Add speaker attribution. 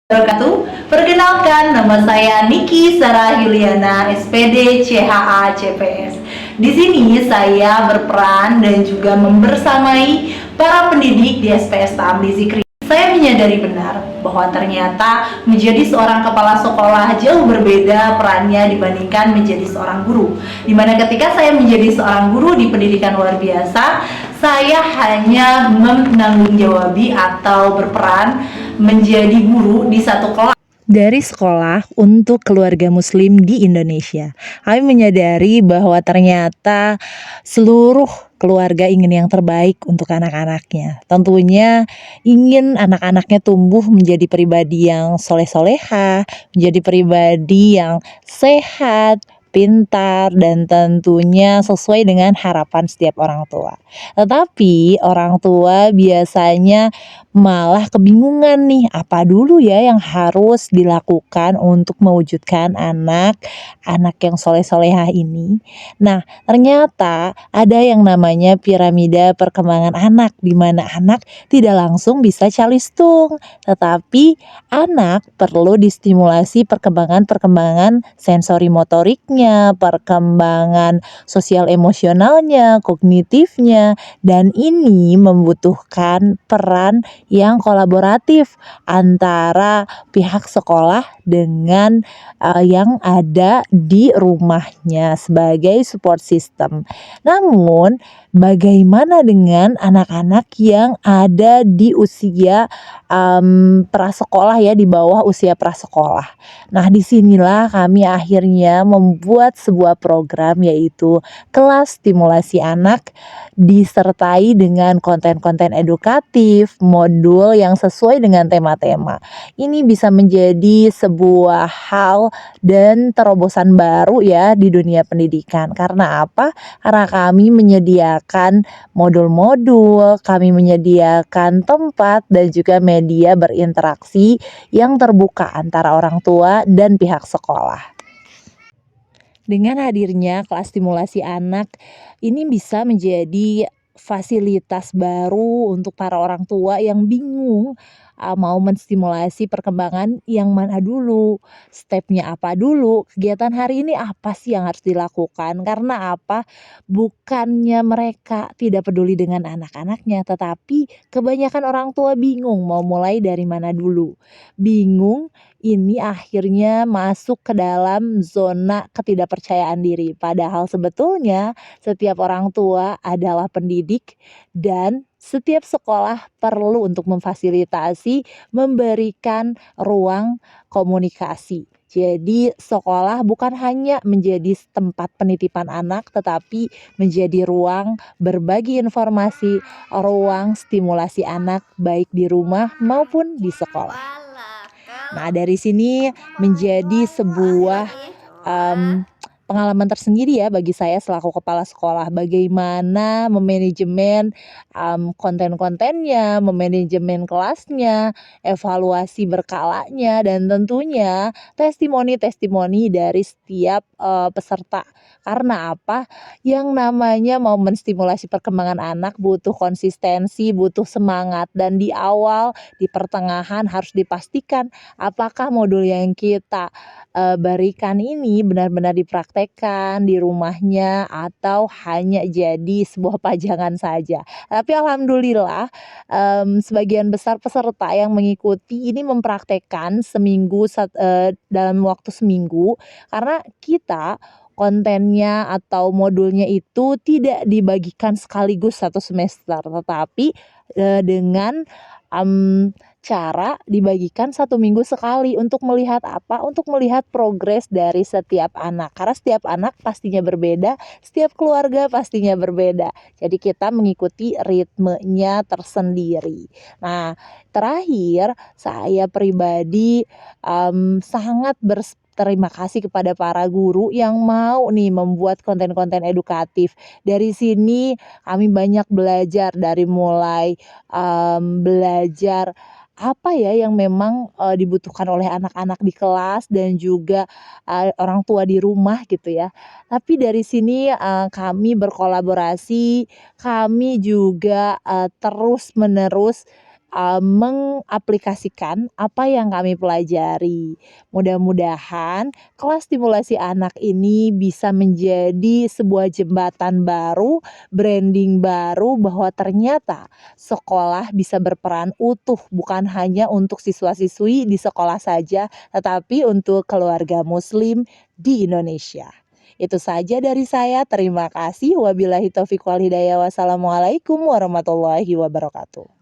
Speaker 1: Wabarakatuh. Perkenalkan, nama saya Niki Sarah Yuliana, SPD CHA CPS. Di sini saya berperan dan juga membersamai para pendidik di SPS Tamli Zikri. Saya menyadari benar bahwa ternyata menjadi seorang kepala sekolah jauh berbeda perannya dibandingkan menjadi seorang guru. Dimana ketika saya menjadi seorang guru di pendidikan luar biasa, saya hanya menanggung-jawabi atau berperan menjadi guru di satu kelas dari sekolah untuk keluarga muslim di Indonesia. Kami menyadari bahwa ternyata seluruh keluarga ingin yang terbaik untuk anak-anaknya. Tentunya ingin anak-anaknya tumbuh menjadi pribadi yang soleh-soleha, menjadi pribadi yang sehat, pintar, dan tentunya sesuai dengan harapan setiap orang tua. Tetapi orang tua biasanya malah kebingungan nih, apa dulu ya yang harus dilakukan untuk mewujudkan anak yang soleh-solehah ini. Nah, ternyata ada yang namanya piramida perkembangan anak, di mana anak tidak langsung bisa calistung, tetapi anak perlu distimulasi perkembangan sensori motoriknya, perkembangan sosial emosionalnya, kognitifnya, dan ini membutuhkan peran yang kolaboratif antara pihak sekolah dengan yang ada di rumahnya sebagai support system. Namun, bagaimana dengan anak-anak yang ada di usia prasekolah ya, di bawah usia prasekolah? Nah, disinilah kami akhirnya membuat sebuah program, yaitu kelas stimulasi anak, disertai dengan konten-konten edukatif, modul yang sesuai dengan tema-tema. Ini bisa menjadi sebuah hal dan terobosan baru ya di dunia pendidikan. Karena apa? Karena kami menyediakan modul-modul, kami menyediakan tempat dan juga media berinteraksi yang terbuka antara orang tua dan pihak sekolah. Dengan hadirnya kelas stimulasi anak, ini bisa menjadi fasilitas baru untuk para orang tua yang bingung mau menstimulasi perkembangan yang mana dulu, stepnya apa dulu, kegiatan hari ini apa sih yang harus dilakukan. Karena apa? Bukannya mereka tidak peduli dengan anak-anaknya, tetapi kebanyakan orang tua bingung mau mulai dari mana dulu. Bingung, ini akhirnya masuk ke dalam zona ketidakpercayaan diri. Padahal sebetulnya setiap orang tua adalah pendidik dan setiap sekolah perlu untuk memfasilitasi, memberikan ruang komunikasi. Jadi sekolah bukan hanya menjadi tempat penitipan anak, tetapi menjadi ruang berbagi informasi, ruang stimulasi anak baik di rumah maupun di sekolah. Nah, dari sini menjadi sebuah pengalaman tersendiri ya bagi saya selaku kepala sekolah, bagaimana memanajemen konten-kontennya, memanajemen kelasnya, evaluasi berkalanya, dan tentunya testimoni-testimoni dari setiap peserta. Karena apa? Yang namanya mau menstimulasi perkembangan anak butuh konsistensi, butuh semangat, dan di awal, di pertengahan harus dipastikan apakah modul yang kita berikan ini benar-benar dipraktekkan di rumahnya atau hanya jadi sebuah pajangan saja. Tapi alhamdulillah sebagian besar peserta yang mengikuti ini mempraktekkan dalam waktu seminggu, karena kita kontennya atau modulnya itu tidak dibagikan sekaligus satu semester, tetapi dengan cara dibagikan 1 minggu sekali. Untuk melihat apa? Untuk melihat progres dari setiap anak. Karena setiap anak pastinya berbeda, setiap keluarga pastinya berbeda. Jadi kita mengikuti ritmenya tersendiri. Nah, terakhir saya pribadi sangat terima kasih kepada para guru yang mau nih membuat konten-konten edukatif. Dari sini kami banyak belajar, dari mulai belajar apa ya yang memang dibutuhkan oleh anak-anak di kelas dan juga orang tua di rumah gitu ya. Tapi dari sini kami berkolaborasi, kami juga terus-menerus
Speaker 2: mengaplikasikan apa yang kami pelajari. Mudah-mudahan kelas stimulasi anak ini bisa menjadi sebuah jembatan baru, branding baru bahwa ternyata sekolah bisa berperan utuh bukan hanya untuk siswa-siswi di sekolah saja, tetapi untuk keluarga muslim di Indonesia. Itu saja dari saya. Terima kasih. Wabillahi taufiq wal hidayah. Wassalamualaikum warahmatullahi wabarakatuh.